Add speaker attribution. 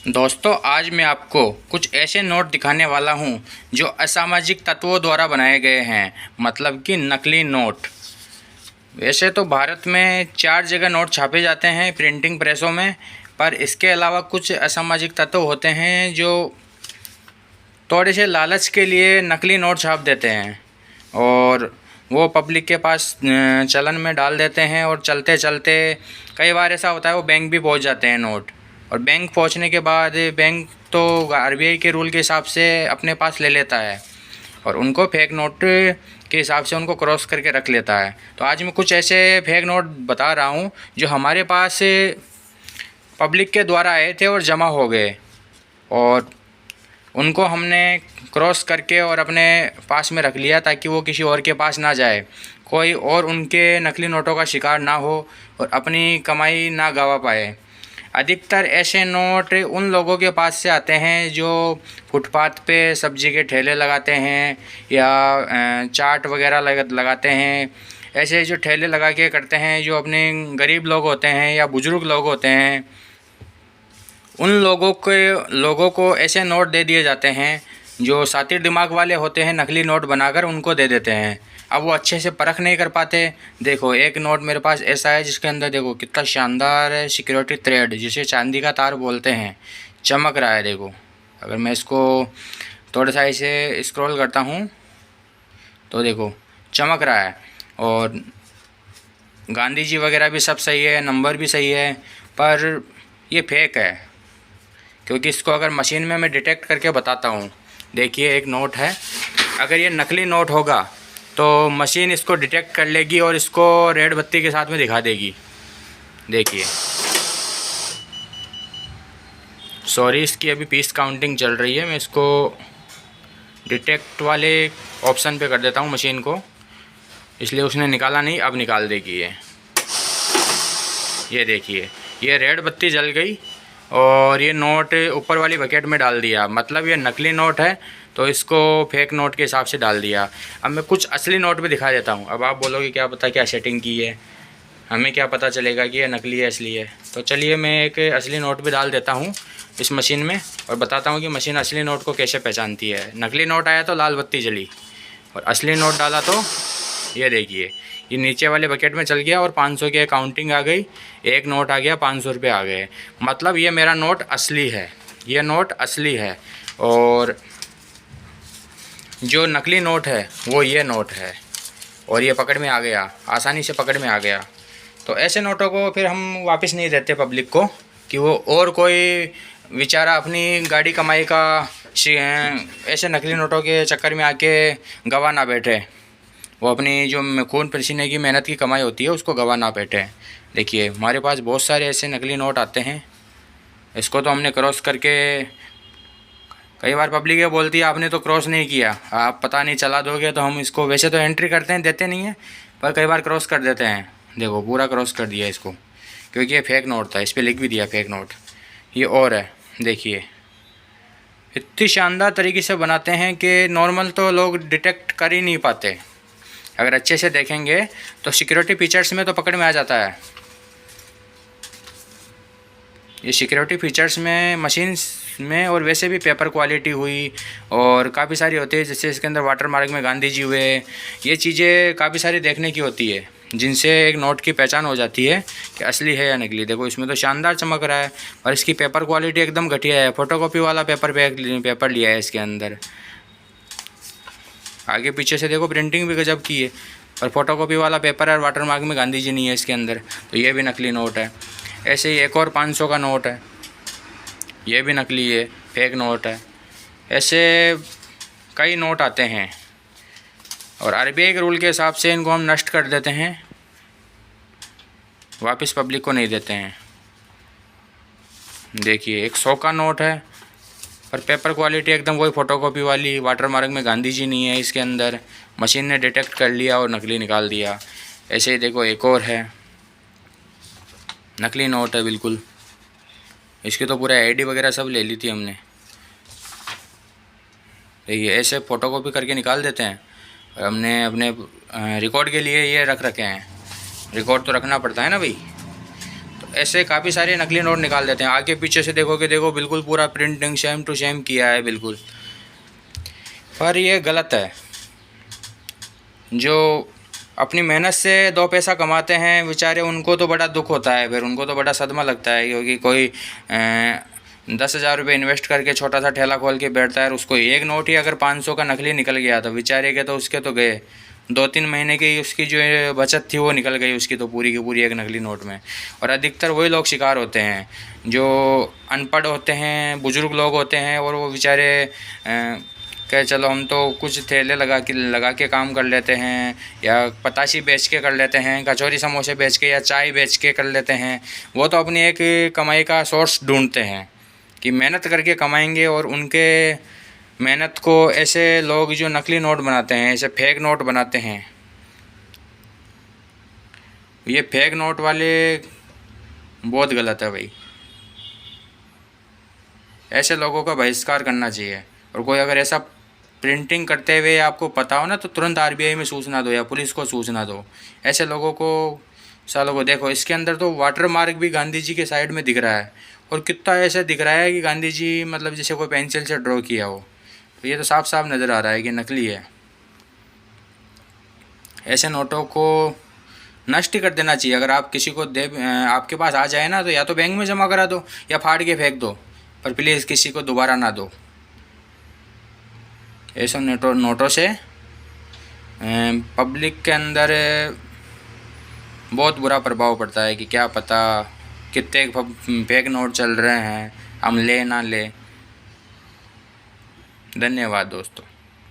Speaker 1: दोस्तों, आज मैं आपको कुछ ऐसे नोट दिखाने वाला हूं जो असामाजिक तत्वों द्वारा बनाए गए हैं, मतलब कि नकली नोट। वैसे तो भारत में 4 जगह नोट छापे जाते हैं प्रिंटिंग प्रेसों में, पर इसके अलावा कुछ असामाजिक तत्व होते हैं जो थोड़े से लालच के लिए नकली नोट छाप देते हैं और वो पब्लिक के पास चलन में डाल देते हैं। और चलते चलते कई बार ऐसा होता है वो बैंक भी पहुंच जाते हैं नोट। और बैंक पहुंचने के बाद बैंक तो आरबीआई के रूल के हिसाब से अपने पास ले लेता है और उनको फेक नोट के हिसाब से उनको क्रॉस करके रख लेता है। तो आज मैं कुछ ऐसे फेक नोट बता रहा हूँ जो हमारे पास पब्लिक के द्वारा आए थे और जमा हो गए, और उनको हमने क्रॉस करके और अपने पास में रख लिया ताकि वो किसी और के पास ना जाए, कोई और उनके नकली नोटों का शिकार ना हो और अपनी कमाई ना गंवा पाए। अधिकतर ऐसे नोट उन लोगों के पास से आते हैं जो फुटपाथ पे सब्जी के ठेले लगाते हैं या चाट वगैरह लगाते हैं। ऐसे जो ठेले लगा के करते हैं, जो अपने गरीब लोग होते हैं या बुज़ुर्ग लोग होते हैं, उन लोगों को ऐसे नोट दे दिए जाते हैं जो सातिर दिमाग वाले होते हैं, नकली नोट बनाकर उनको दे देते हैं। अब वो अच्छे से परख नहीं कर पाते। देखो, एक नोट मेरे पास ऐसा है जिसके अंदर देखो कितना शानदार है, सिक्योरिटी थ्रेड जिसे चांदी का तार बोलते हैं, चमक रहा है। देखो, अगर मैं इसको थोड़ा सा ऐसे स्क्रॉल करता हूँ तो देखो चमक रहा है। और गांधी जी वगैरह भी सब सही है, नंबर भी सही है, पर ये फेक है। क्योंकि इसको अगर मशीन में मैं डिटेक्ट करके बताता हूँ। देखिए, एक नोट है, अगर ये नकली नोट होगा तो मशीन इसको डिटेक्ट कर लेगी और इसको रेड बत्ती के साथ में दिखा देगी। देखिए, सॉरी, इसकी अभी पीस काउंटिंग चल रही है। मैं इसको डिटेक्ट वाले ऑप्शन पे कर देता हूँ मशीन को, इसलिए उसने निकाला नहीं, अब निकाल देगी ये देखिए, ये रेड बत्ती जल गई और ये नोट ऊपर वाली बकेट में डाल दिया। मतलब ये नकली नोट है तो इसको फेक नोट के हिसाब से डाल दिया। अब मैं कुछ असली नोट भी दिखा देता हूँ। अब आप बोलोगे क्या पता क्या सेटिंग की है, हमें क्या पता चलेगा कि ये नकली है असली है। तो चलिए मैं एक असली नोट भी डाल देता हूँ इस मशीन में और बताता हूँ कि मशीन असली नोट को कैसे पहचानती है। नकली नोट आया तो लाल बत्ती जली और असली नोट डाला तो ये देखिए, ये नीचे वाले बकेट में चल गया और 500 की काउंटिंग आ गई, एक नोट आ गया, 500 रुपये आ गए। मतलब ये मेरा नोट असली है, ये नोट असली है। और जो नकली नोट है वो ये नोट है और ये पकड़ में आ गया, आसानी से पकड़ में आ गया। तो ऐसे नोटों को फिर हम वापस नहीं देते पब्लिक को, कि वो और कोई बेचारा अपनी गाड़ी कमाई का ऐसे नकली नोटों के चक्कर में आके गवा ना बैठे, वो अपनी जो खून पसीने की मेहनत की कमाई होती है उसको गवा ना बैठे। देखिए, हमारे पास बहुत सारे ऐसे नकली नोट आते हैं। इसको तो हमने क्रॉस करके, कई बार पब्लिक ये बोलती है आपने तो क्रॉस नहीं किया, आप पता नहीं चला दोगे, तो हम इसको वैसे तो एंट्री करते हैं, देते नहीं हैं, पर कई बार क्रॉस कर देते हैं। देखो, पूरा क्रॉस कर दिया इसको, क्योंकि ये फेक नोट था, इस पर लिख भी दिया फेक नोट। ये और है, देखिए इतनी शानदार तरीके से बनाते हैं कि नॉर्मल तो लोग डिटेक्ट कर ही नहीं पाते। अगर अच्छे से देखेंगे तो सिक्योरिटी फीचर्स में तो पकड़ में आ जाता है। ये सिक्योरिटी फीचर्स में, मशीन्स में, और वैसे भी पेपर क्वालिटी हुई और काफ़ी सारी होती है, जैसे इसके अंदर वाटर मार्क में गांधी जी हुए, ये चीज़ें काफ़ी सारी देखने की होती है, जिनसे एक नोट की पहचान हो जाती है कि असली है या नकली। देखो, इसमें तो शानदार चमक रहा है और इसकी पेपर क्वालिटी एकदम घटिया है, फ़ोटोकॉपी वाला पेपर लिया है इसके अंदर। आगे पीछे से देखो, प्रिंटिंग भी गजब की है, और फोटोकॉपी वाला पेपर है और वाटर मार्क में गांधी जी नहीं है इसके अंदर, तो ये भी नकली नोट है। ऐसे ही एक और 500 का नोट है, ये भी नकली है, फेक नोट है। ऐसे कई नोट आते हैं और आरबीआई के रूल के हिसाब से इनको हम नष्ट कर देते हैं, वापस पब्लिक को नहीं देते हैं। देखिए, एक 100 का नोट है पर पेपर क्वालिटी एकदम वही फ़ोटोकॉपी वाली, वाटर मार्क में गांधी जी नहीं है इसके अंदर, मशीन ने डिटेक्ट कर लिया और नकली निकाल दिया। ऐसे ही देखो, एक और है, नकली नोट है बिल्कुल, इसकी तो पूरा आईडी वगैरह सब ले ली थी हमने। देखिए, ऐसे फ़ोटोकॉपी करके निकाल देते हैं और हमने अपने रिकॉर्ड के लिए ये रख रखे हैं, रिकॉर्ड तो रखना पड़ता है ना भाई। तो ऐसे काफ़ी सारे नकली नोट निकाल देते हैं। आगे पीछे से देखोगे, देखो बिल्कुल पूरा प्रिंटिंग सेम टू सेम किया है बिल्कुल, पर ये गलत है। जो अपनी मेहनत से 2 पैसा कमाते हैं बेचारे, उनको तो बड़ा दुख होता है, फिर उनको तो बड़ा सदमा लगता है, क्योंकि कोई 10,000 रुपये इन्वेस्ट करके छोटा सा ठेला खोल के बैठता है, और उसको एक नोट ही अगर 500 का नकली निकल गया तो बेचारे के तो उसके तो गए 2-3 महीने की उसकी जो बचत थी वो निकल गई उसकी तो पूरी की पूरी एक नकली नोट में। और अधिकतर वही लोग शिकार होते हैं जो अनपढ़ होते हैं, बुज़ुर्ग लोग होते हैं, और वो बेचारे कहे चलो हम तो कुछ ठेले लगा के काम कर लेते हैं, या पताशी बेच के कर लेते हैं, कचौरी समोसे बेच के या चाय बेच के कर लेते हैं। वो तो अपनी एक कमाई का सोर्स ढूंढते हैं कि मेहनत करके कमाएंगे, और उनके मेहनत को ऐसे लोग जो नकली नोट बनाते हैं, ऐसे फेक नोट बनाते हैं, ये फेक नोट वाले बहुत गलत है भाई। ऐसे लोगों का बहिष्कार करना चाहिए, और कोई अगर ऐसा प्रिंटिंग करते हुए आपको पता हो ना तो तुरंत आरबीआई में सूचना दो या पुलिस को सूचना दो। ऐसे लोगों को सालों को देखो, इसके अंदर तो वाटर मार्क भी गांधी जी के साइड में दिख रहा है, और कितना ऐसा दिख रहा है कि गांधी जी मतलब जैसे कोई पेंसिल से ड्रॉ किया हो, तो ये तो साफ साफ नज़र आ रहा है कि नकली है। ऐसे नोटों को नष्ट कर देना चाहिए। अगर आप किसी को आपके पास आ जाए ना तो या तो बैंक में जमा करा दो या फाड़ के फेंक दो, पर प्लीज़ किसी को दोबारा ना दो। ऐसे नोटों से पब्लिक के अंदर बहुत बुरा प्रभाव पड़ता है कि क्या पता कितने फेक नोट चल रहे हैं, हम ले ना ले। धन्यवाद दोस्तों।